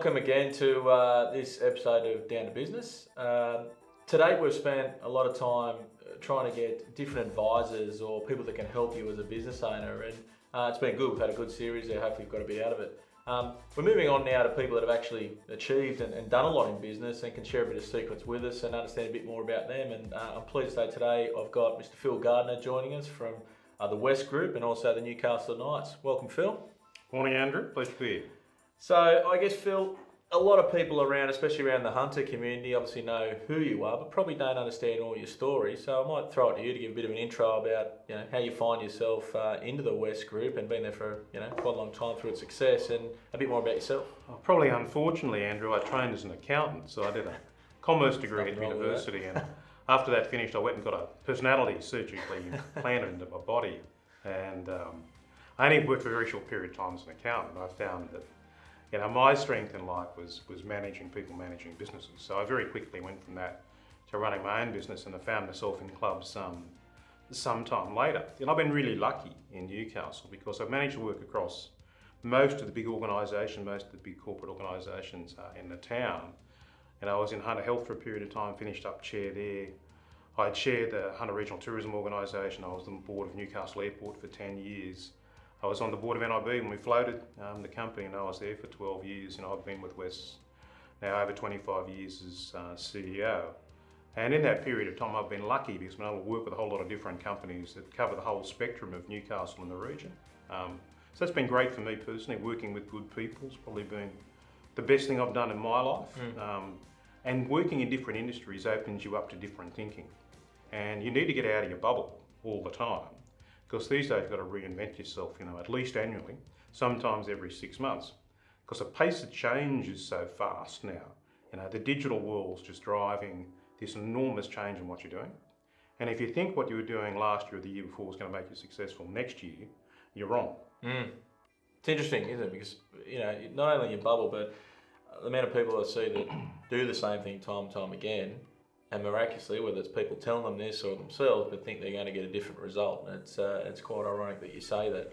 welcome again to this episode of Down to Business. To date, we've spent a lot of time trying to get different advisors or people that can help you as a business owner, and it's been good. We've had a good series there. Hopefully, you've got a bit out of it. We're moving on now to people that have actually achieved and done a lot in business and can share a bit of secrets with us and understand a bit more about them. And I'm pleased to say today I've got Mr. Phil Gardner joining us from the West Group and also the Newcastle Knights. Welcome, Phil. Morning, Andrew. Pleasure to be here. So I guess, Phil, a lot of people around, especially around the hunter community, obviously know who you are, but probably don't understand all your story. So I might throw it to you to give a bit of an intro about how you find yourself into the West Group and been there for quite a long time through its success, and a bit more about yourself. Well, probably, unfortunately, Andrew, I trained as an accountant, so I did a commerce degree at university, and after that finished, I went and got a personality surgically planted into my body, and I only worked for a very short period of time as an accountant. I found that my strength in life was managing people, managing businesses. So I very quickly went from that to running my own business, and I found myself in clubs some time later. And I've been really lucky in Newcastle because I've managed to work across most of the big organisations, most of the big corporate organisations in the town. And I was in Hunter Health for a period of time, finished up chair there. I chaired the Hunter Regional Tourism Organisation. I was on the board of Newcastle Airport for 10 years. I was on the board of NIB when we floated the company, and I was there for 12 years. I've been with Wes now over 25 years as CEO. And in that period of time, I've been lucky because I've been able to work with a whole lot of different companies that cover the whole spectrum of Newcastle and the region. So that's been great for me personally. Working with good people has probably been the best thing I've done in my life. And working in different industries opens you up to different thinking. And you need to get out of your bubble all the time. Because these days you've got to reinvent yourself, at least annually, sometimes every 6 months. Because the pace of change is so fast now. The digital world's just driving this enormous change in what you're doing. And if you think what you were doing last year or the year before is going to make you successful next year, you're wrong. It's interesting, isn't it? Because, not only your bubble, but the amount of people I see that do the same thing time and time again, and miraculously, whether it's people telling them this or themselves, but think they're going to get a different result. And it's quite ironic that you say that.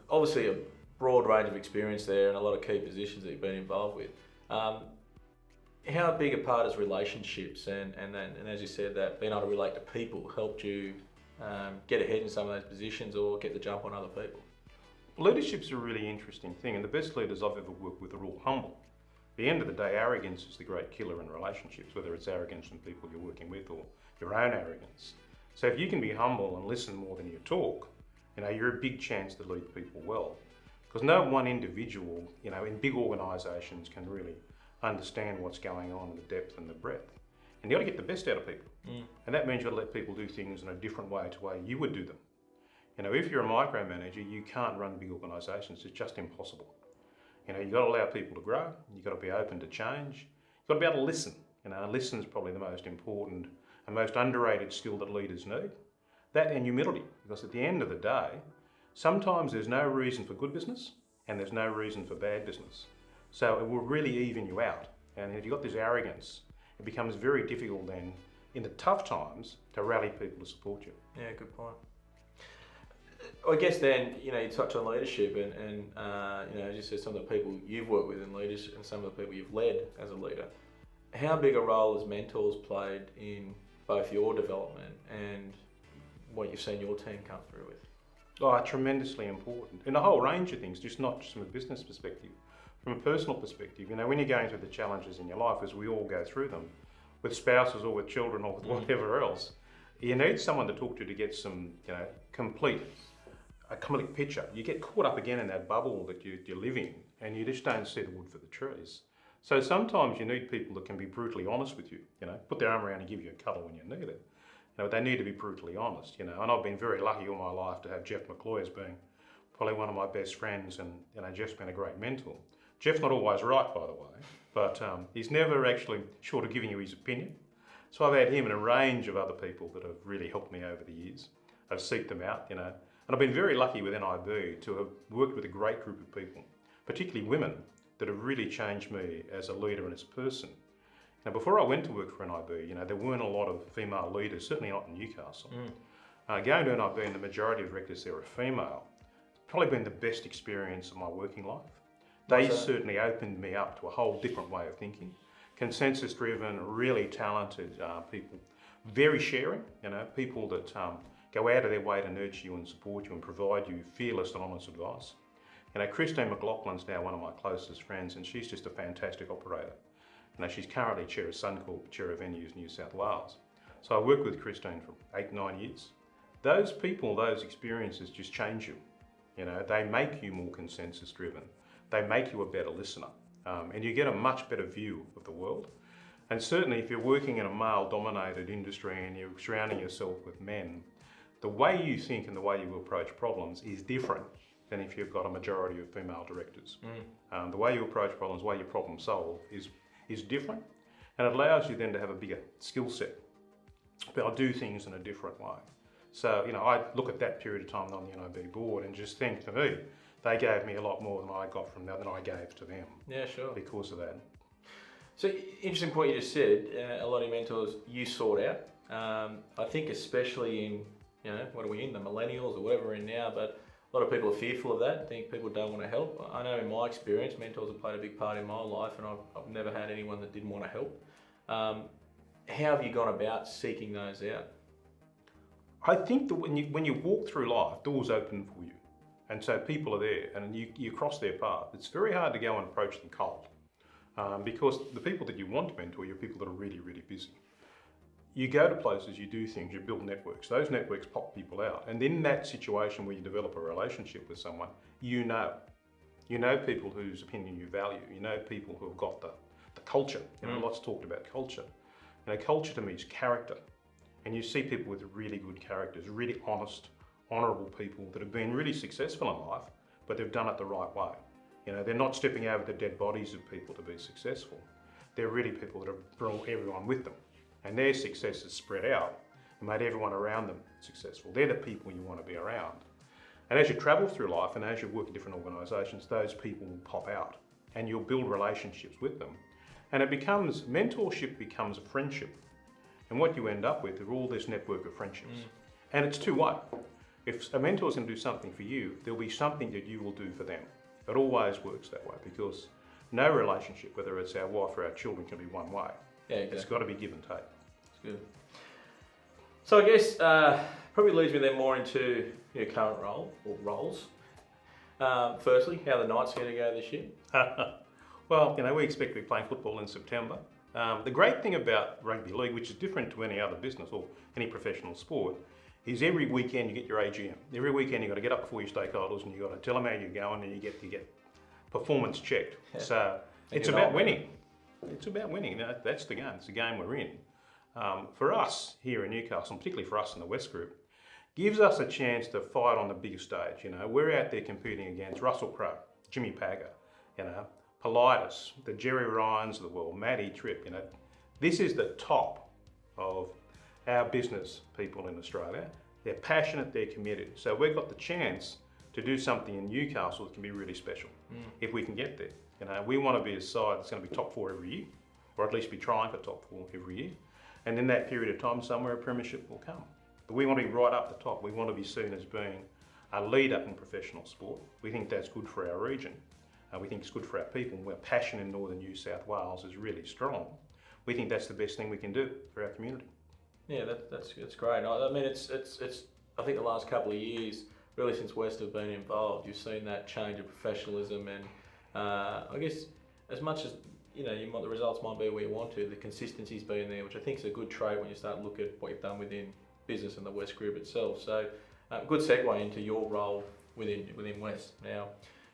Obviously a broad range of experience there and a lot of key positions that you've been involved with. How big a part is relationships and as you said, that being able to relate to people helped you get ahead in some of those positions or get the jump on other people? Leadership's a really interesting thing, and the best leaders I've ever worked with are all humble. At the end of the day, arrogance is the great killer in relationships, whether it's arrogance from people you're working with or your own arrogance. So if you can be humble and listen more than you talk, you're a big chance to lead people well. Because no one individual, in big organisations can really understand what's going on in the depth and the breadth. And you've got to get the best out of people. And that means you've got to let people do things in a different way to the way you would do them. If you're a micromanager, you can't run big organisations. It's just impossible. You've got to allow people to grow. You've got to be open to change. You've got to be able to listen. Listen is probably the most important and most underrated skill that leaders need. That and humility, because at the end of the day, sometimes there's no reason for good business and there's no reason for bad business. So it will really even you out. And if you've got this arrogance, it becomes very difficult then, in the tough times, to rally people to support you. Yeah, good point. I guess then, you touch on leadership and as you said, some of the people you've worked with in leadership and some of the people you've led as a leader. How big a role has mentors played in both your development and what you've seen your team come through with? Oh, tremendously important. In a whole range of things, not just from a business perspective, from a personal perspective. When you're going through the challenges in your life, as we all go through them, with spouses or with children or with whatever else, you need someone to talk to get some, complete picture. You get caught up again in that bubble that you live in, and you just don't see the wood for the trees. So sometimes you need people that can be brutally honest with you, put their arm around and give you a cuddle when you need it. They need to be brutally honest, and I've been very lucky all my life to have Jeff McCloy as being probably one of my best friends, and Jeff's been a great mentor. Jeff's not always right, by the way, but he's never actually short of giving you his opinion. So I've had him and a range of other people that have really helped me over the years. I've sought them out, and I've been very lucky with NIB to have worked with a great group of people, particularly women, that have really changed me as a leader and as a person. Now, before I went to work for NIB, there weren't a lot of female leaders, certainly not in Newcastle. Going to NIB and the majority of directors there are female. It's probably been the best experience of my working life. They certainly opened me up to a whole different way of thinking. Consensus driven, really talented people, very sharing, people that go out of their way to nurture you and support you and provide you fearless and honest advice. Christine McLaughlin's now one of my closest friends, and she's just a fantastic operator. She's currently Chair of Suncorp, Chair of Venues New South Wales. So I worked with Christine for 8-9 years. Those people, those experiences just change you. They make you more consensus driven. They make you a better listener. And you get a much better view of the world. And certainly if you're working in a male-dominated industry and you're surrounding yourself with men, the way you think and the way you approach problems is different than if you've got a majority of female directors. The way you approach problems, the way you problem solve is different, and it allows you then to have a bigger skill set. But I do things in a different way. So, I look at that period of time on the NIB board and just think, for me, they gave me a lot more than I got from them, than I gave to them. Yeah, sure. Because of that. So, interesting point you just said, a lot of your mentors you sought out. I think especially in, what are we in, the millennials or whatever we're in now, but a lot of people are fearful of that. I think people don't want to help. I know in my experience, mentors have played a big part in my life, and I've never had anyone that didn't want to help. How have you gone about seeking those out? I think that when you walk through life, doors open for you. And so people are there and you cross their path. It's very hard to go and approach them cold because the people that you want to mentor, you're people that are really, really busy. You go to places, you do things, you build networks. Those networks pop people out. And in that situation where you develop a relationship with someone, you know people whose opinion you value. You know people who have got the culture. Lots talked about culture. Culture to me is character. And you see people with really good characters, really honest, honourable people that have been really successful in life, but they've done it the right way. They're not stepping over the dead bodies of people to be successful. They're really people that have brought everyone with them. And their success is spread out and made everyone around them successful. They're the people you want to be around. And as you travel through life and as you work in different organisations, those people will pop out and you'll build relationships with them. And mentorship becomes a friendship. And what you end up with is all this network of friendships. And it's two-way. If a mentor's going to do something for you, there'll be something that you will do for them. It always works that way because no relationship, whether it's our wife or our children, can be one way. Yeah, exactly. It's got to be give and take. That's good. So I guess probably leads me then more into your current role or roles. Firstly, how the Knights are going to go this year? Well, we expect to be playing football in September. The great thing about rugby league, which is different to any other business or any professional sport, is every weekend you get your AGM. Every weekend you've got to get up before your stakeholders and you've got to tell them how you're going and you get performance checked. Yeah. So it's about winning. It's about winning. That's the game. It's the game we're in. For us here in Newcastle, and particularly for us in the West Group, gives us a chance to fight on the biggest stage. We're out there competing against Russell Crowe, Jimmy Packer, Politis, the Jerry Ryans of the world, Matty Tripp. This is the top of our business people in Australia. They're passionate, they're committed. So we've got the chance to do something in Newcastle that can be really special if we can get there. We want to be a side that's going to be top 4 every year, or at least be trying for top 4 every year. And in that period of time, somewhere a premiership will come. But we want to be right up the top. We want to be seen as being a leader in professional sport. We think that's good for our region. We think it's good for our people. Our passion in northern New South Wales is really strong. We think that's the best thing we can do for our community. Yeah, that's great. I mean, it's. I think the last couple of years, really since West have been involved, you've seen that change of professionalism, and I guess as much as the results might be where you want to, the consistency's been there, which I think is a good trait when you start to look at what you've done within business and the West Group itself. So, good segue into your role within West. Now,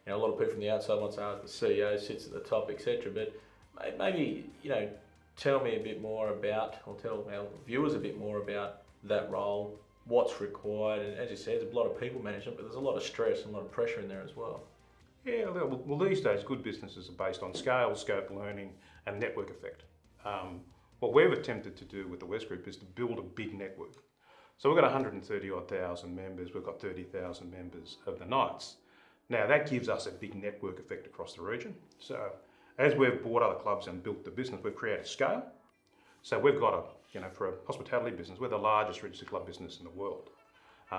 a lot of people from the outside want to say the CEO sits at the top, etc. But maybe tell me a bit more about, or tell our viewers a bit more about that role, what's required, and as you said, there's a lot of people management, but there's a lot of stress and a lot of pressure in there as well. Yeah, well, these days good businesses are based on scale, scope, learning, and network effect. What we've attempted to do with the West Group is to build a big network. So we've got 130,000 members, we've got 30,000 members of the Knights. Now that gives us a big network effect across the region. So as we've bought other clubs and built the business, we've created scale. So we've got for a hospitality business, we're the largest registered club business in the world.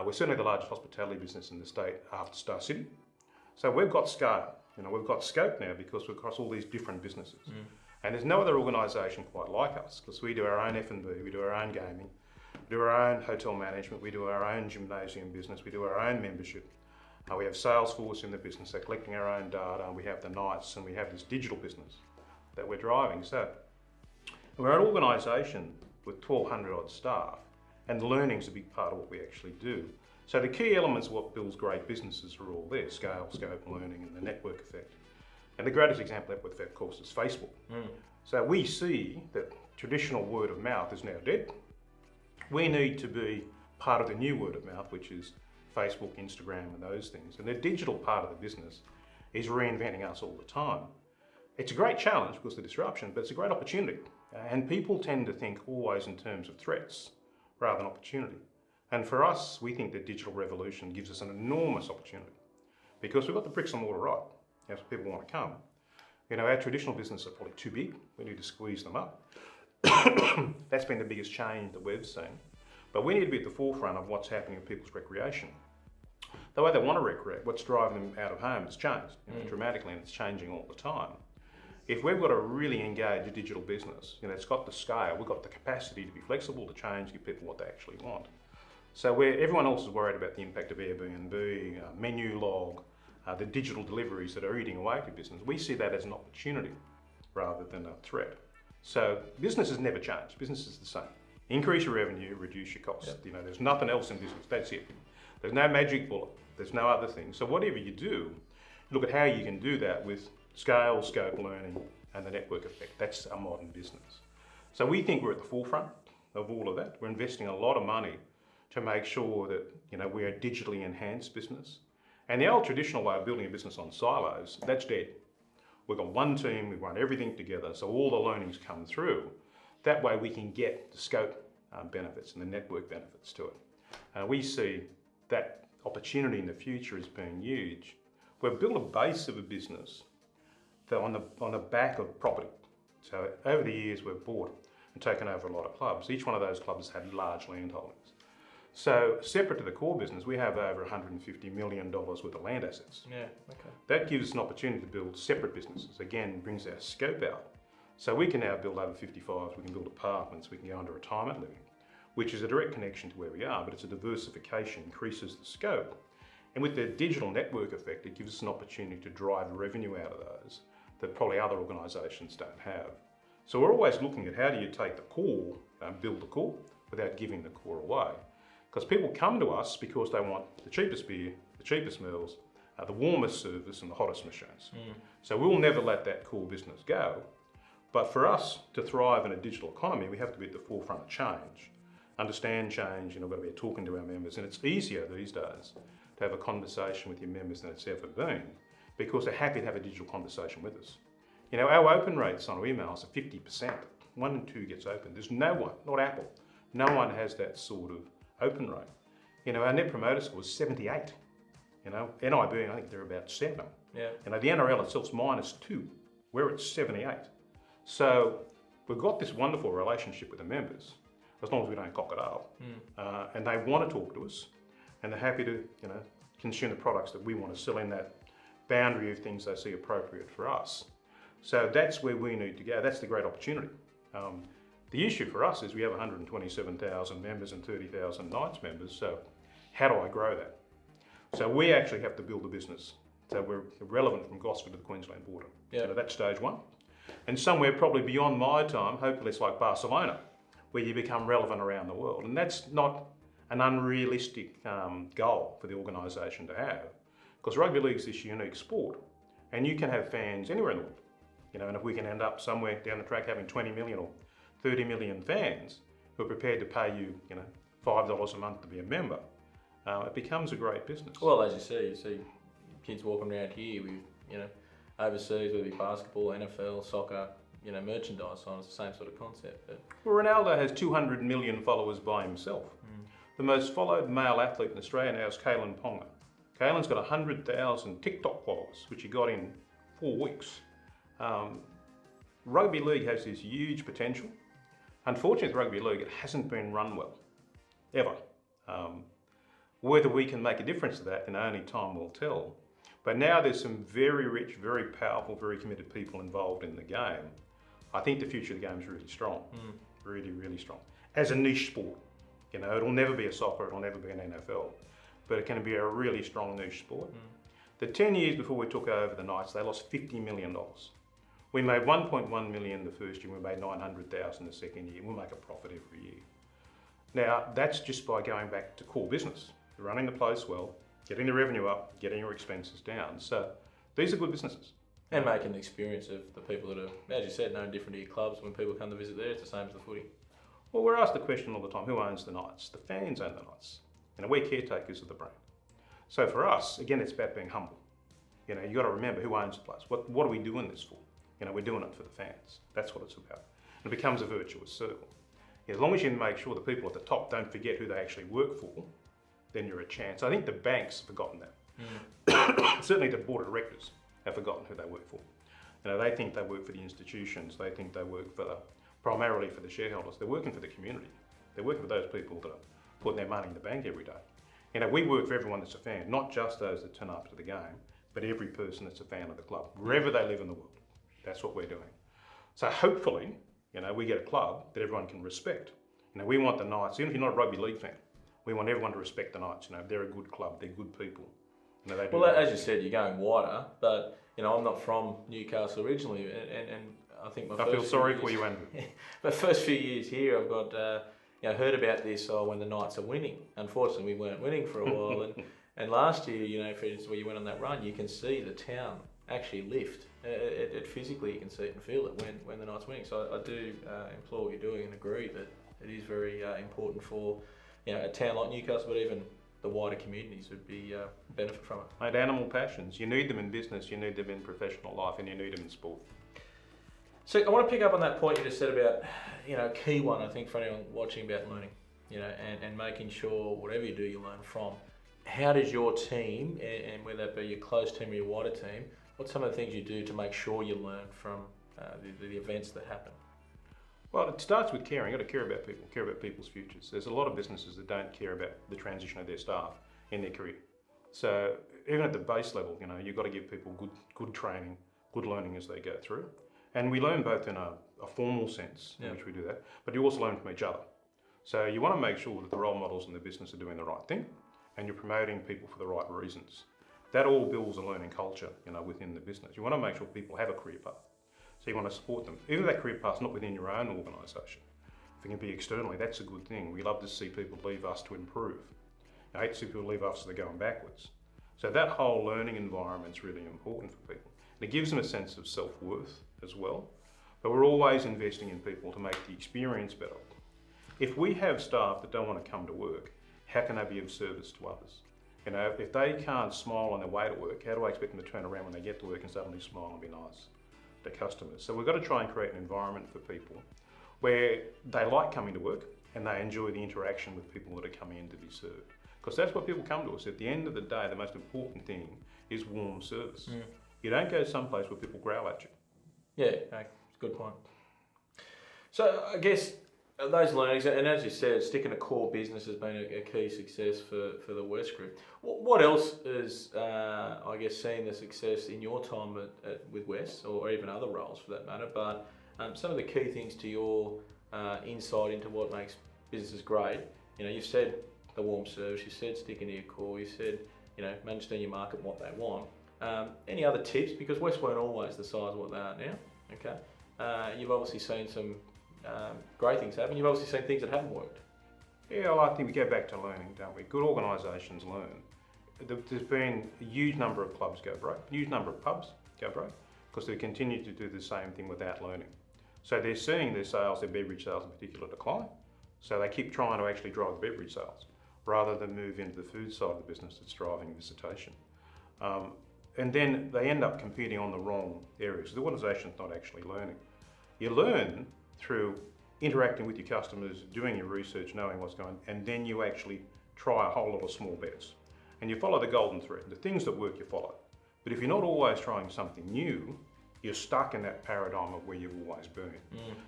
We're certainly the largest hospitality business in the state after Star City. So we've got scale. We've got scope now because we're across all these different businesses. And there's no other organisation quite like us, because we do our own F&B, we do our own gaming, we do our own hotel management, we do our own gymnasium business, we do our own membership. We have Salesforce in the business, they're collecting our own data, and we have the nights, and we have this digital business that we're driving. So we're an organisation with 1,200 odd staff, and learning's a big part of what we actually do. So the key elements of what builds great businesses are all there: scale, scope, learning, and the network effect. And the greatest example of that, of course, is Facebook. So we see that traditional word of mouth is now dead. We need to be part of the new word of mouth, which is Facebook, Instagram, and those things. And the digital part of the business is reinventing us all the time. It's a great challenge because of the disruption, but it's a great opportunity. And people tend to think always in terms of threats rather than opportunity. And for us, we think the digital revolution gives us an enormous opportunity because we've got the bricks and mortar right. So people want to come. Our traditional businesses are probably too big. We need to squeeze them up. That's been the biggest change that we've seen. But we need to be at the forefront of what's happening in people's recreation. The way they want to recreate, what's driving them out of home has changed dramatically, and it's changing all the time. If we've got a really engaged digital business, it's got the scale, we've got the capacity to be flexible, to change, give people what they actually want. So where everyone else is worried about the impact of Airbnb, menu log, the digital deliveries that are eating away at your business, we see that as an opportunity rather than a threat. So business has never changed. Business is the same. Increase your revenue, reduce your costs. There's nothing else in business. That's it. There's no magic bullet. There's no other thing. So whatever you do, look at how you can do that with scale, scope, learning, and the network effect. That's a modern business. So we think we're at the forefront of all of that. We're investing a lot of money to make sure that we're a digitally enhanced business. And the old traditional way of building a business on silos, that's dead. We've got one team, we run everything together, so all the learnings come through. That way we can get the scope benefits and the network benefits to it. We see that opportunity in the future as being huge. We've built a base of a business that on the back of property. So over the years we've bought and taken over a lot of clubs. Each one of those clubs had large land holdings. So separate to the core business, we have over $150 million worth of land assets. Yeah, okay. That gives us an opportunity to build separate businesses. Again, brings our scope out. So we can now build over 55s, we can build apartments, we can go into retirement living, which is a direct connection to where we are, but it's a diversification, increases the scope. And with the digital network effect, it gives us an opportunity to drive revenue out of those that probably other organisations don't have. So we're always looking at how do you take the core, build the core, without giving the core away. Because people come to us because they want the cheapest beer, the cheapest meals, the warmest service, and the hottest machines. So we'll never let that core business go. But for us to thrive in a digital economy, we have to be at the forefront of change. Understand change, we've got to be talking to our members. And it's easier these days to have a conversation with your members than it's ever been, because they're happy to have a digital conversation with us. Our open rates on our emails are 50%. 1 in 2 gets open. There's no one, not Apple, no one has that sort of open rate. Our net promoter score is 78. NIB, I think they're about 7. Yeah. The NRL itself's -2. We're at 78. So we've got this wonderful relationship with the members, as long as we don't cock it up. And they want to talk to us, and they're happy to, consume the products that we want to sell in that boundary of things they see appropriate for us. So that's where we need to go. That's the great opportunity. The issue for us is we have 127,000 members and 30,000 Knights members, so how do I grow that? So we actually have to build a business. So we're relevant from Gosford to the Queensland border. Yeah. So that's stage 1. And somewhere probably beyond my time, hopefully it's like Barcelona, where you become relevant around the world. And that's not an unrealistic goal for the organisation to have, because rugby league is this unique sport, and you can have fans anywhere in the world. And if we can end up somewhere down the track having 20 million or 30 million fans who are prepared to pay you, $5 a month to be a member, it becomes a great business. Well, as you see kids walking around here with, overseas, whether it be basketball, NFL, soccer, merchandise on. It's the same sort of concept. But Well, Ronaldo has 200 million followers by himself. The most followed male athlete in Australia now is Kalen Ponga. Kalen's got 100,000 TikTok followers, which he got in 4 weeks. Rugby league has this huge potential. Unfortunately, with rugby league, it hasn't been run well, ever. Whether we can make a difference to that, only time will tell. But now there's some very rich, very powerful, very committed people involved in the game. I think the future of the game is really strong, really, really strong. As a niche sport, you know, it'll never be a soccer, it'll never be an NFL, but it can be a really strong niche sport. The 10 years before we took over the Knights, they lost $50 million. We made 1.1 million the first year, we made 900,000 the second year. We'll make a profit every year. Now, that's just by going back to core business, running the place well, getting the revenue up, getting your expenses down. So these are good businesses. And making the experience of the people that are, as you said, no different to your clubs. When people come to visit there, it's the same as the footy. Well, we're asked the question all the time, who owns the Knights? The fans own the Knights. You know, we're caretakers of the brand. So for us, again, it's about being humble. You know, you got to remember who owns the place. What are we doing this for? You know, we're doing it for the fans. That's what it's about. And it becomes a virtuous circle. As long as you make sure the people at the top don't forget who they actually work for, then you're a chance. I think the banks have forgotten that. Certainly the board of directors have forgotten who they work for. You know, they think they work for the institutions. They think they work for primarily for the shareholders. They're working for the community. They're working for those people that are putting their money in the bank every day. You know, we work for everyone that's a fan, not just those that turn up to the game, but every person that's a fan of the club, wherever they live in the world. That's what we're doing. So hopefully, you know, we get a club that everyone can respect. You know, we want the Knights, even if you're not a rugby league fan, we want everyone to respect the Knights. You know, they're a good club, they're good people. You know, they do as you said, you're going wider, but you know, I'm not from Newcastle originally, and I think I feel sorry for you, Andrew. My first few years here, I've got you know, heard about this when the Knights are winning. Unfortunately, we weren't winning for a while, and last year, you know, for instance, where you went on that run, you can see the town actually lift. It physically, you can see it and feel it when the Knights winning. So I do implore what you're doing and agree that it is very important for, you know, a town like Newcastle, but even the wider communities would be benefit from it. Mate, animal passions, you need them in business, you need them in professional life, and you need them in sport. So I want to pick up on that point you just said about, you know, a key one, I think, for anyone watching about learning, you know, and making sure whatever you do, you learn from. How does your team, and whether that be your close team or your wider team, what's some of the things you do to make sure you learn from the events that happen? Well, it starts with caring. You've got to care about people, care about people's futures. There's a lot of businesses that don't care about the transition of their staff in their career. So even at the base level, you know, you've got to give people good training, good learning as they go through. And we learn both in a formal sense, in which we do that, but you also learn from each other. So you want to make sure that the role models in the business are doing the right thing, and you're promoting people for the right reasons. That all builds a learning culture, you know, within the business. You want to make sure people have a career path. So you want to support them. Even if that career path's not within your own organisation, if it can be externally, that's a good thing. We love to see people leave us to improve. I hate to see people leave us so they're going backwards. So that whole learning environment's really important for people. And it gives them a sense of self-worth as well. But we're always investing in people to make the experience better. If we have staff that don't want to come to work, how can they be of service to others? You know, if they can't smile on their way to work, how do I expect them to turn around when they get to work and suddenly smile and be nice to customers? So we've got to try and create an environment for people where they like coming to work and they enjoy the interaction with people that are coming in to be served. Because that's what people come to us. At the end of the day, the most important thing is warm service. You don't go someplace where people growl at you. Yeah, good point. So I guess those learnings, and as you said, sticking to core business has been a key success for the West Group. What else is, I guess, seeing the success in your time with West, or even other roles for that matter, but some of the key things to your insight into what makes businesses great? You know, you've said the warm service, you said sticking to your core, you said, you know, understand your market and what they want. Any other tips? Because West weren't always the size of what they are now. Okay, you've obviously seen some great things happen. You've obviously seen things that haven't worked. Yeah, well, I think we go back to learning, don't we? Good organisations learn. There's been a huge number of clubs go broke, huge number of pubs go broke, because they continue to do the same thing without learning. So they're seeing their sales, their beverage sales in particular, decline. So they keep trying to actually drive the beverage sales, rather than move into the food side of the business that's driving visitation. And then they end up competing on the wrong areas. The organisation's not actually learning. You learn through interacting with your customers, doing your research, knowing what's going on, and then you actually try a whole lot of small bets. And you follow the golden thread. The things that work, you follow. But if you're not always trying something new, you're stuck in that paradigm of where you've always been.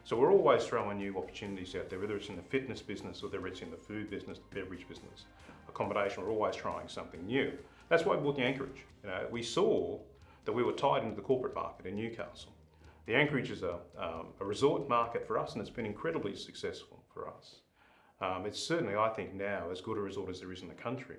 So we're always throwing new opportunities out there, whether it's in the fitness business or whether it's in the food business, the beverage business, a combination. We're always trying something new. That's why we bought the Anchorage. We saw that we were tied into the corporate market in Newcastle. The Anchorage is a resort market for us, and it's been incredibly successful for us. It's certainly, I think, now as good a resort as there is in the country,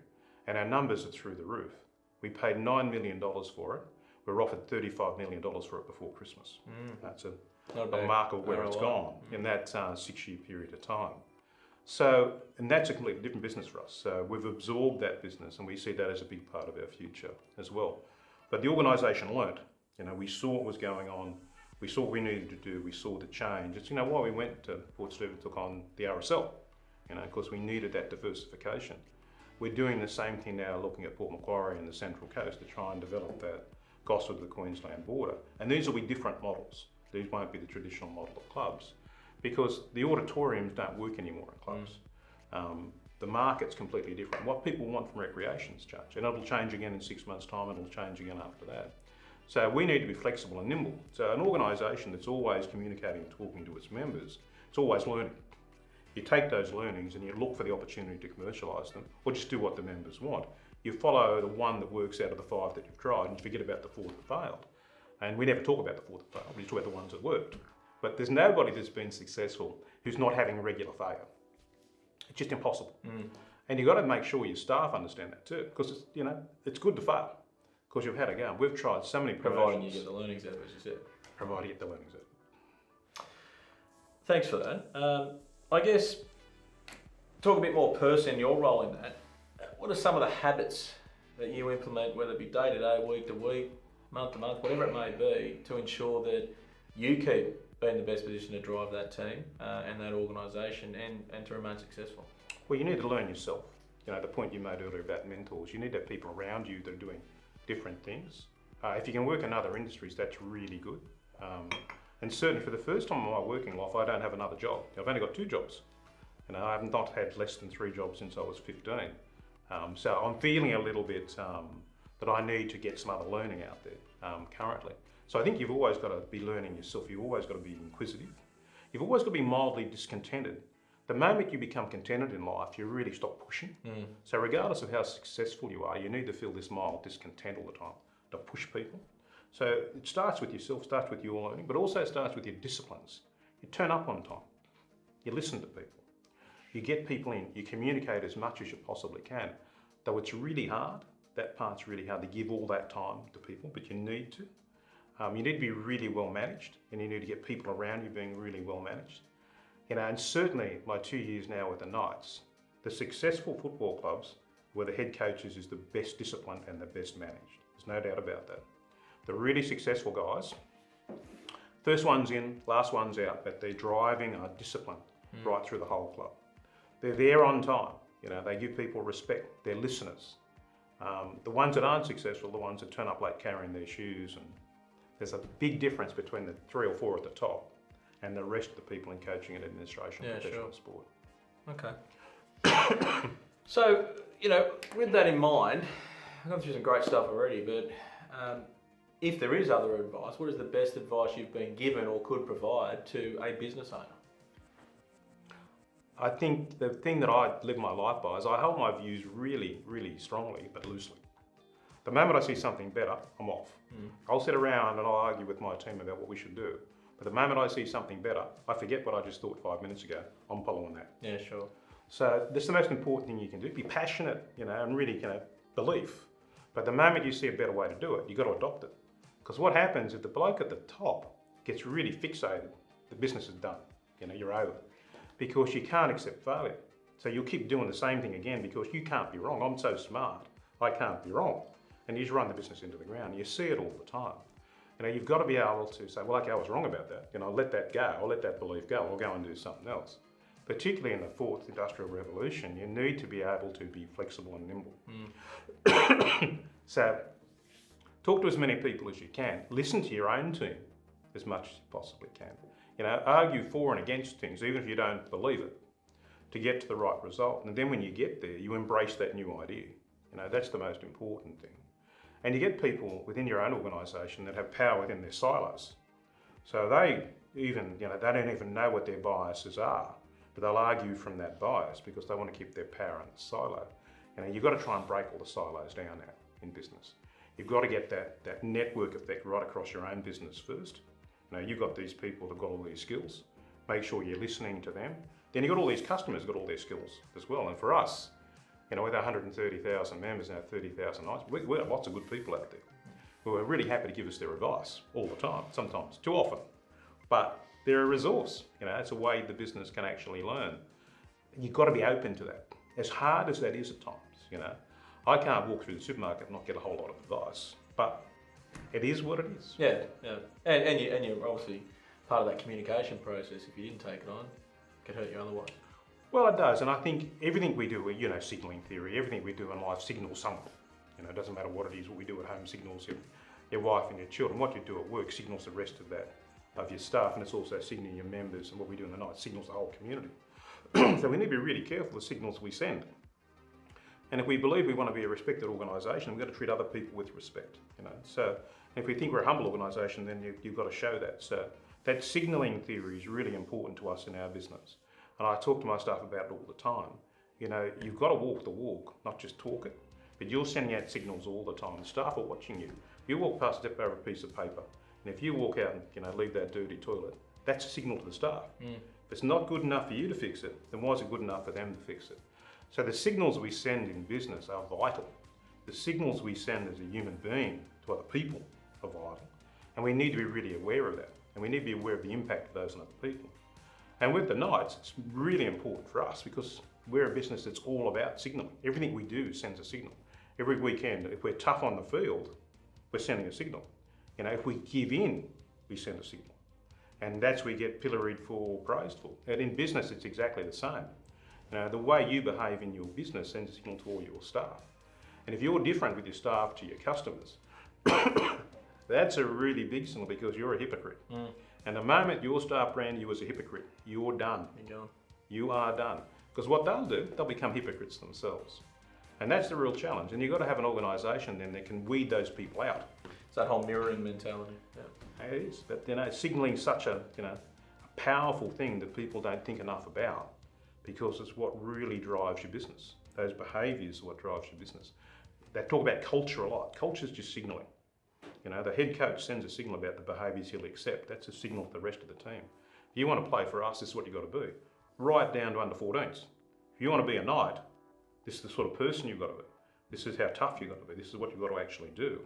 and our numbers are through the roof. We paid $9 million for it. We were offered $35 million for it before Christmas. That's a mark of where it's gone in that 6-year period of time. So, and that's a completely different business for us. So we've absorbed that business, and we see that as a big part of our future as well. But the organisation learnt. We saw what was going on. We saw what we needed to do. We saw the change. It's why we went to Port Stephens, took on the RSL. Because we needed that diversification. We're doing the same thing now, looking at Port Macquarie and the Central Coast to try and develop that Gosford to the Queensland border. And these will be different models. These won't be the traditional model of clubs, because the auditoriums don't work anymore in clubs. The market's completely different. What people want from recreation's changed, and it'll change again in 6 months' time, and it'll change again after that. So we need to be flexible and nimble. So an organisation that's always communicating and talking to its members, it's always learning. You take those learnings and you look for the opportunity to commercialise them, or just do what the members want. You follow the one that works out of the 5 that you've tried, and you forget about the 4 that failed. And we never talk about the 4 that failed, we just talk about the ones that worked. But there's nobody that's been successful who's not having a regular failure. It's just impossible. And you've got to make sure your staff understand that too, because it's good to fail, because you've had a go. We've tried so many promotions. Providing you get the learnings out of it, as you said. Providing you get the learnings out of it. Thanks for that. I guess, talk a bit more personally in your role in that. What are some of the habits that you implement, whether it be day to day, week to week, month to month, whatever it may be, to ensure that you keep being in the best position to drive that team and that organisation and to remain successful? Well, you need to learn yourself. The point you made earlier about mentors, you need to have people around you that are doing different things. If you can work in other industries, that's really good. And certainly for the first time in my working life, I don't have another job. I've only got 2 jobs. I have not had less than 3 jobs since I was 15. So I'm feeling a little bit that I need to get some other learning out there currently. So I think you've always got to be learning yourself. You've always got to be inquisitive. You've always got to be mildly discontented. The moment you become contented in life, you really stop pushing. So regardless of how successful you are, you need to feel this mild discontent all the time to push people. So it starts with yourself, starts with your learning, but also starts with your disciplines. You turn up on time. You listen to people. You get people in. You communicate as much as you possibly can. Though it's really hard, that part's really hard to give all that time to people, but you need to. You need to be really well managed, and you need to get people around you being really well managed. And certainly my 2 years now with the Knights, the successful football clubs where the head coaches is the best disciplined and the best managed. There's no doubt about that. The really successful guys, first one's in, last one's out, but they're driving a discipline right through the whole club. They're there on time. They give people respect. They're listeners. The ones that aren't successful are the ones that turn up late carrying their shoes, and there's a big difference between the 3 or 4 at the top and the rest of the people in coaching and administration of professional sport. Okay. So, with that in mind, I've gone through some great stuff already, but if there is other advice, what is the best advice you've been given or could provide to a business owner? I think the thing that I live my life by is I hold my views really, really strongly, but loosely. The moment I see something better, I'm off. I'll sit around and I'll argue with my team about what we should do. But the moment I see something better, I forget what I just thought 5 minutes ago. I'm following that. Yeah, sure. So that's the most important thing you can do. Be passionate, and really, belief. But the moment you see a better way to do it, you've got to adopt it. Because what happens if the bloke at the top gets really fixated, the business is done. You're over. Because you can't accept failure. So you'll keep doing the same thing again because you can't be wrong. I'm so smart, I can't be wrong. And you just run the business into the ground. You see it all the time. You've got to be able to say, well, okay, I was wrong about that. Let that go. I'll let that belief go. I'll go and do something else. Particularly in the 4th industrial revolution, you need to be able to be flexible and nimble. So talk to as many people as you can. Listen to your own team as much as you possibly can. Argue for and against things, even if you don't believe it, to get to the right result. And then when you get there, you embrace that new idea. That's the most important thing. And you get people within your own organisation that have power within their silos. So they even, they don't even know what their biases are, but they'll argue from that bias because they want to keep their power in the silo. You've got to try and break all the silos down now. in business. You've got to get that network effect right across your own business first. You've got these people that've got all these skills. Make sure you're listening to them. Then you've got all these customers who've got all their skills as well. And for us, with 130,000 members now, 30,000 nights, we have lots of good people out there who are really happy to give us their advice all the time, sometimes too often. But they're a resource. It's a way the business can actually learn. You've got to be open to that. As hard as that is at times, I can't walk through the supermarket and not get a whole lot of advice, but it is what it is. Yeah. And you're obviously part of that communication process. If you didn't take it on, it could hurt you otherwise. Well, it does, and I think everything we do, signalling theory, everything we do in life signals someone. It doesn't matter what it is, what we do at home signals your wife and your children. What you do at work signals the rest of your staff, and it's also signaling your members, and what we do in the night signals the whole community. So we need to be really careful the signals we send. And if we believe we want to be a respected organisation, we've got to treat other people with respect. So if we think we're a humble organisation, then you've got to show that. So that signalling theory is really important to us in our business. And I talk to my staff about it all the time. You've got to walk the walk, not just talk it. But you're sending out signals all the time. The staff are watching you. You walk past, step over a piece of paper, and if you walk out and leave that dirty toilet, that's a signal to the staff. If it's not good enough for you to fix it, then why is it good enough for them to fix it? So the signals we send in business are vital. The signals we send as a human being to other people are vital. And we need to be really aware of that. And we need to be aware of the impact of those on other people. And with the nights, it's really important for us because we're a business that's all about signalling. Everything we do sends a signal. Every weekend, if we're tough on the field, we're sending a signal. If we give in, we send a signal. And that's where we get pilloried for, praised for. And in business, it's exactly the same. The way you behave in your business sends a signal to all your staff. And if you're different with your staff to your customers, that's a really big signal because you're a hypocrite. And the moment your staff brand you as a hypocrite, you're done. You're gone. You are done. Because what they'll do, they'll become hypocrites themselves. And that's the real challenge. And you've got to have an organisation then that can weed those people out. It's that whole mirroring mentality. Yeah. It is. But signalling such a powerful thing that people don't think enough about because it's what really drives your business. Those behaviours are what drives your business. They talk about culture a lot. Culture is just signalling. The head coach sends a signal about the behaviours he'll accept. That's a signal to the rest of the team. If you want to play for us, this is what you've got to be. Right down to under 14s. If you want to be a knight, this is the sort of person you've got to be. This is how tough you've got to be. This is what you've got to actually do.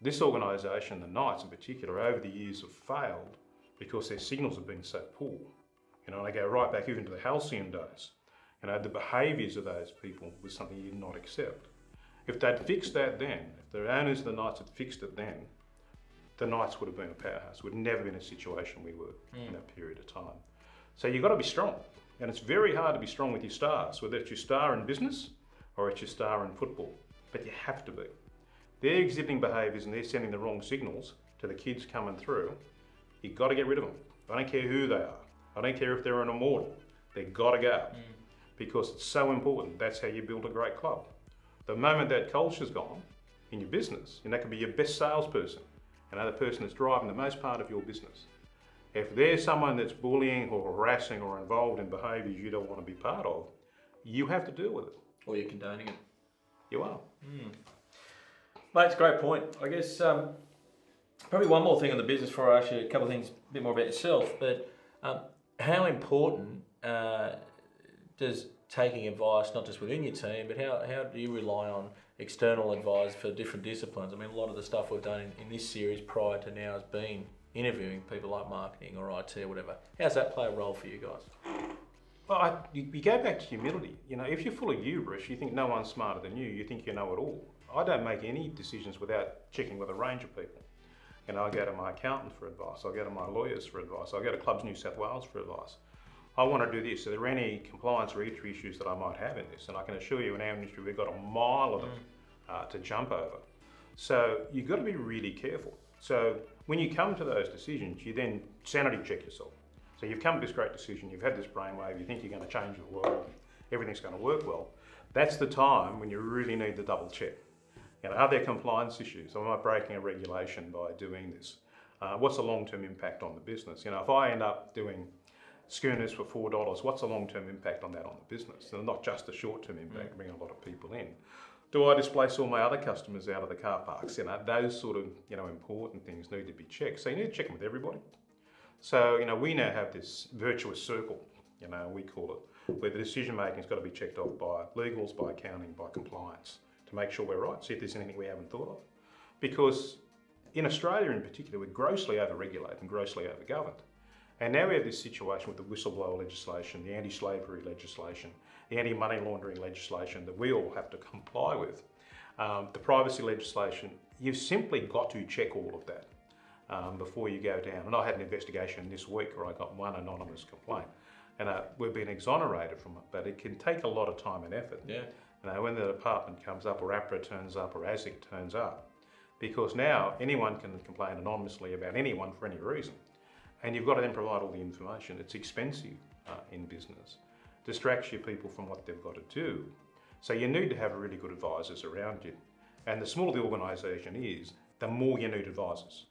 This organisation, the Knights in particular, over the years have failed because their signals have been so poor. They go right back even to the halcyon days. The behaviours of those people was something you did not accept. If they'd fixed that then, if the owners of the Knights had fixed it then, the Knights would have been a powerhouse. We'd never been in a situation we were in that period of time. So you've got to be strong. And it's very hard to be strong with your stars, whether it's your star in business or it's your star in football. But you have to be. They're exhibiting behaviours and they're sending the wrong signals to the kids coming through. You've got to get rid of them. I don't care who they are. I don't care if they're an immortal. They've got to go. Because it's so important. That's how you build a great club. The moment that culture's gone in your business, and that could be your best salesperson, the person that's driving the most part of your business. If there's someone that's bullying or harassing or involved in behaviours you don't want to be part of, you have to deal with it. Or you're condoning it. You are. Mate, it's a great point. I guess probably one more thing on the business before I ask you a couple of things, a bit more about yourself. But how important does taking advice, not just within your team, but how do you rely on external advice for different disciplines? I mean, a lot of the stuff we've done in this series prior to now has been interviewing people like marketing or IT or whatever. How's that play a role for you guys? Well, you go back to humility. If you're full of hubris, you think no one's smarter than you think you know it all. I don't make any decisions without checking with a range of people. I go to my accountant for advice. I go to my lawyers for advice. I go to Clubs New South Wales for advice. I want to do this. Are there any compliance or regulatory issues that I might have in this? And I can assure you in our industry, we've got a mile of them to jump over. So you've got to be really careful. So when you come to those decisions, you then sanity check yourself. So you've come to this great decision, you've had this brainwave, you think you're going to change the world, everything's going to work well. That's the time when you really need the double check. Are there compliance issues? Am I breaking a regulation by doing this? What's the long-term impact on the business? If I end up doing schooners for $4, what's the long-term impact on that on the business? And not just the short-term impact, bringing a lot of people in. Do I displace all my other customers out of the car parks? Those sort of, important things need to be checked. So you need to check them with everybody. So, we now have this virtuous circle, we call it, where the decision making has got to be checked off by legals, by accounting, by compliance, to make sure we're right, see if there's anything we haven't thought of. Because in Australia in particular, we're grossly over-regulated and grossly over-governed. And now we have this situation with the whistleblower legislation, the anti-slavery legislation, the anti-money laundering legislation that we all have to comply with, the privacy legislation. You've simply got to check all of that before you go down. And I had an investigation this week where I got one anonymous complaint, and we've been exonerated from it, but it can take a lot of time and effort. Yeah. When the department comes up, or APRA turns up, or ASIC turns up, because now anyone can complain anonymously about anyone for any reason. And you've got to then provide all the information. It's expensive in business. Distracts your people from what they've got to do. So you need to have really good advisors around you. And the smaller the organisation is, the more you need advisors.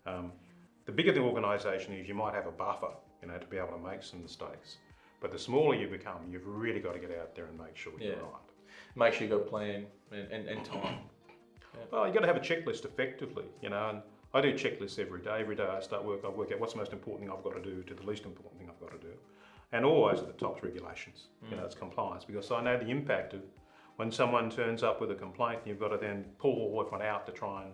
The bigger the organisation is, you might have a buffer, to be able to make some mistakes. But the smaller you become, you've really got to get out there and make sure you're right. Make sure you've got a plan and time. Yeah. Well, you've got to have a checklist effectively, and I do checklists every day. Every day I start work, I work out what's the most important thing I've got to do to the least important thing I've got to do. And always at the top regulations, it's compliance, because I know the impact of when someone turns up with a complaint, you've got to then pull everyone out to try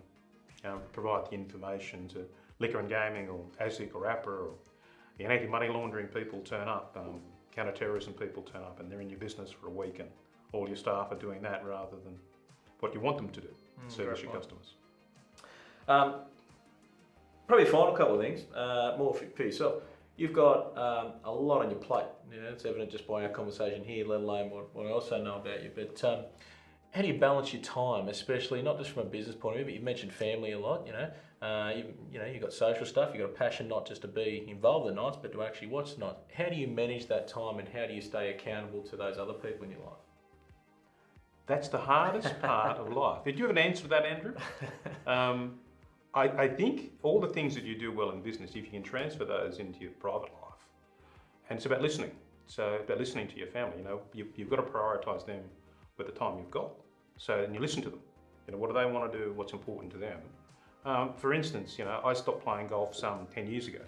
and provide the information to liquor and gaming or ASIC or APRA, or the anti-money laundering people turn up, counter-terrorism people turn up, and they're in your business for a week and all your staff are doing that rather than what you want them to do, service your customers. Probably a final couple of things, more for yourself. You've got a lot on your plate. It's evident just by our conversation here, let alone what I also know about you. But how do you balance your time, especially not just from a business point of view, but you mentioned family a lot. You've got social stuff. You've got a passion not just to be involved in nights, but to actually watch nights. How do you manage that time, and how do you stay accountable to those other people in your life? That's the hardest part of life. Did you have an answer to that, Andrew? I think all the things that you do well in business, if you can transfer those into your private life, and it's about listening. So about listening to your family. You've got to prioritise them with the time you've got. So then you listen to them. What do they want to do? What's important to them? For instance, I stopped playing golf some 10 years ago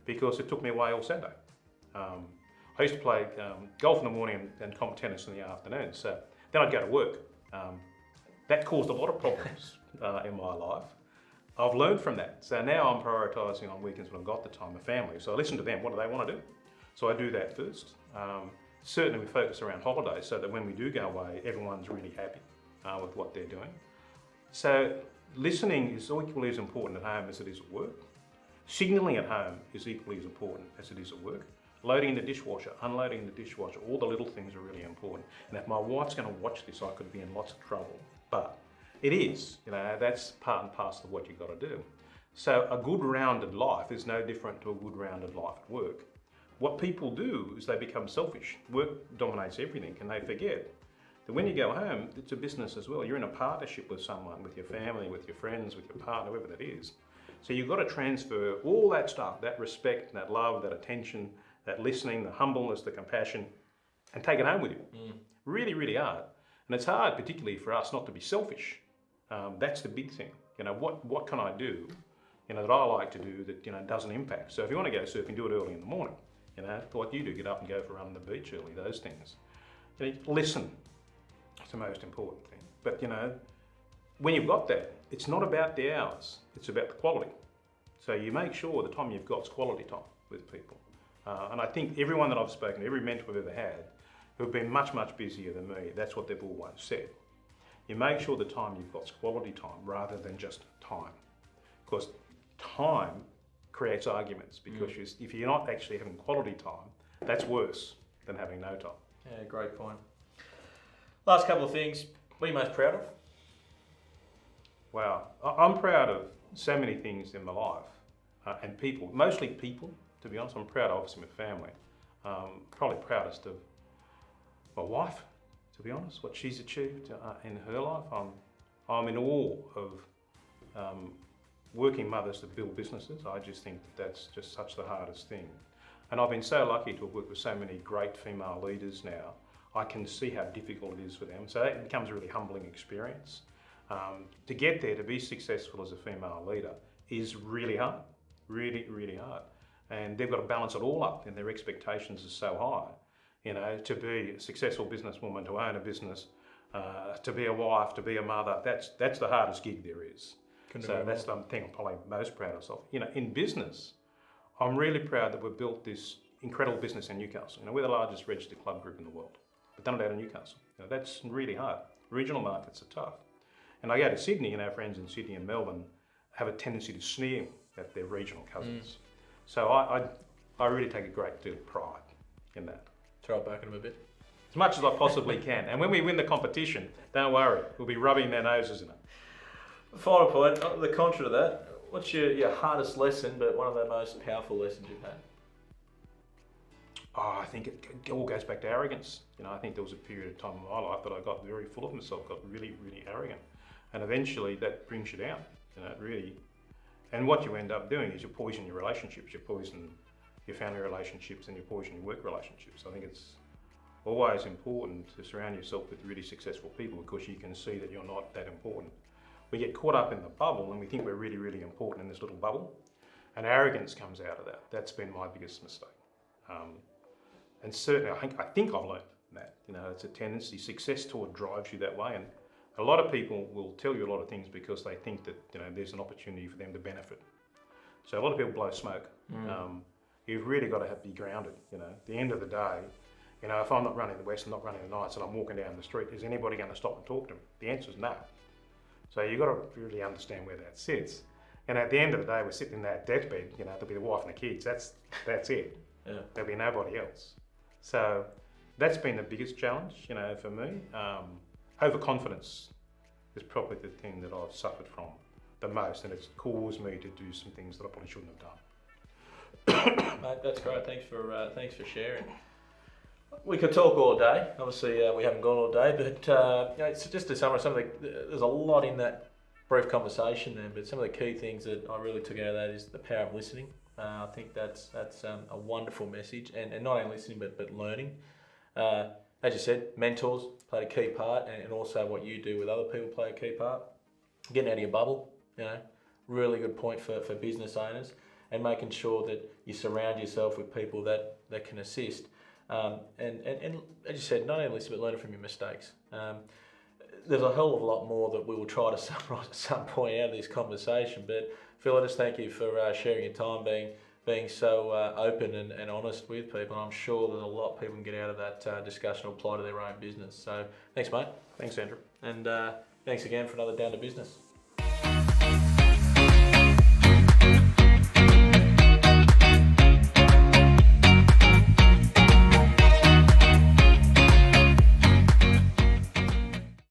because it took me away all Saturday. I used to play golf in the morning and comp tennis in the afternoon. So then I'd go to work. That caused a lot of problems in my life. I've learned from that. So now I'm prioritising on weekends when I've got the time of family. So I listen to them. What do they want to do? So I do that first. Certainly we focus around holidays so that when we do go away, everyone's really happy with what they're doing. So listening is equally as important at home as it is at work. Signalling at home is equally as important as it is at work. Loading the dishwasher, unloading the dishwasher, all the little things are really important. And if my wife's going to watch this, I could be in lots of trouble. But it is, that's part and parcel of what you've got to do. So a good rounded life is no different to a good rounded life at work. What people do is they become selfish. Work dominates everything, and they forget that when you go home, it's a business as well. You're in a partnership with someone, with your family, with your friends, with your partner, whoever that is. So you've got to transfer all that stuff, that respect, that love, that attention, that listening, the humbleness, the compassion, and take it home with you. Really, really hard. And it's hard, particularly for us, not to be selfish. That's the big thing. What can I do, that I like to do that, doesn't impact. So if you want to go surfing, do it early in the morning. What you do, get up and go for a run on the beach early, those things. Listen. It's the most important thing. But, when you've got that, it's not about the hours, it's about the quality. So you make sure the time you've got is quality time with people. And I think everyone that I've spoken to, every mentor I've ever had, who've been much, much busier than me, that's what they've always said. You make sure the time you've got is quality time rather than just time. Because time creates arguments, because if you're not actually having quality time, that's worse than having no time. Yeah, great point. Last couple of things. What are you most proud of? Wow. I'm proud of so many things in my life and people, mostly people, to be honest. I'm proud, obviously, of my family. Probably proudest of my wife, to be honest, what she's achieved in her life. I'm in awe of working mothers that build businesses. I just think that's just such the hardest thing. And I've been so lucky to have worked with so many great female leaders now. I can see how difficult it is for them. So that becomes a really humbling experience. To get there, to be successful as a female leader is really hard, really, really hard. And they've got to balance it all up, and their expectations are so high. You know, to be a successful businesswoman, to own a business, to be a wife, to be a mother, that's the hardest gig there is. So that's the thing I'm probably most proud of. You know, in business, I'm really proud that we've built this incredible business in Newcastle. You know, we're the largest registered club group in the world. We've done it out in Newcastle. You know, that's really hard. Regional markets are tough. And I go to Sydney, and our friends in Sydney and Melbourne have a tendency to sneer at their regional cousins. So I really take a great deal of pride in that. Throw it back at them a bit. As much as I possibly can. And when we win the competition, don't worry, we'll be rubbing their noses in it. Final point, the contra to that, what's your hardest lesson, but one of the most powerful lessons you've had? Oh, I think it all goes back to arrogance. You know, I think there was a period of time in my life that I got very full of myself, got really, really arrogant. And eventually that brings you down, you know, really. And what you end up doing is you poison your relationships, you poison your family relationships, and you poison your work relationships. I think it's always important to surround yourself with really successful people, because you can see that you're not that important. We get caught up in the bubble and we think we're really, really important in this little bubble, and arrogance comes out of that. That's been my biggest mistake. And certainly I think I've learned that. You know, it's a tendency, success toward drives you that way, and a lot of people will tell you a lot of things because they think that, you know, there's an opportunity for them to benefit. So a lot of people blow smoke. You've really got to be grounded. You know, at the end of the day, you know, if I'm not running the West, I'm not running the Knights, and I'm walking down the street, is anybody going to stop and talk to me? The answer is no. So you've got to really understand where that sits. And at the end of the day, we're sitting in that deathbed, you know, there'll be the wife and the kids, that's it. Yeah. There'll be nobody else. So that's been the biggest challenge, you know, for me. Overconfidence is probably the thing that I've suffered from the most, and it's caused me to do some things that I probably shouldn't have done. Mate, that's great. Thanks for sharing. We could talk all day. Obviously, we haven't gone all day, but you know, it's just to summarise, there's a lot in that brief conversation there. But some of the key things that I really took out of that is the power of listening. I think that's a wonderful message, and not only listening but learning. As you said, mentors played a key part, and also what you do with other people play a key part. Getting out of your bubble, you know, really good point for business owners, and making sure that you surround yourself with people that can assist. And as you said, not only listen but learn from your mistakes. There's a hell of a lot more that we will try to summarise at some point out of this conversation. But Phil, I just thank you for sharing your time, being so open and honest with people. And I'm sure there's a lot people can get out of that discussion or apply to their own business. So thanks, mate. Thanks, Andrew. And thanks again for another Down to Business.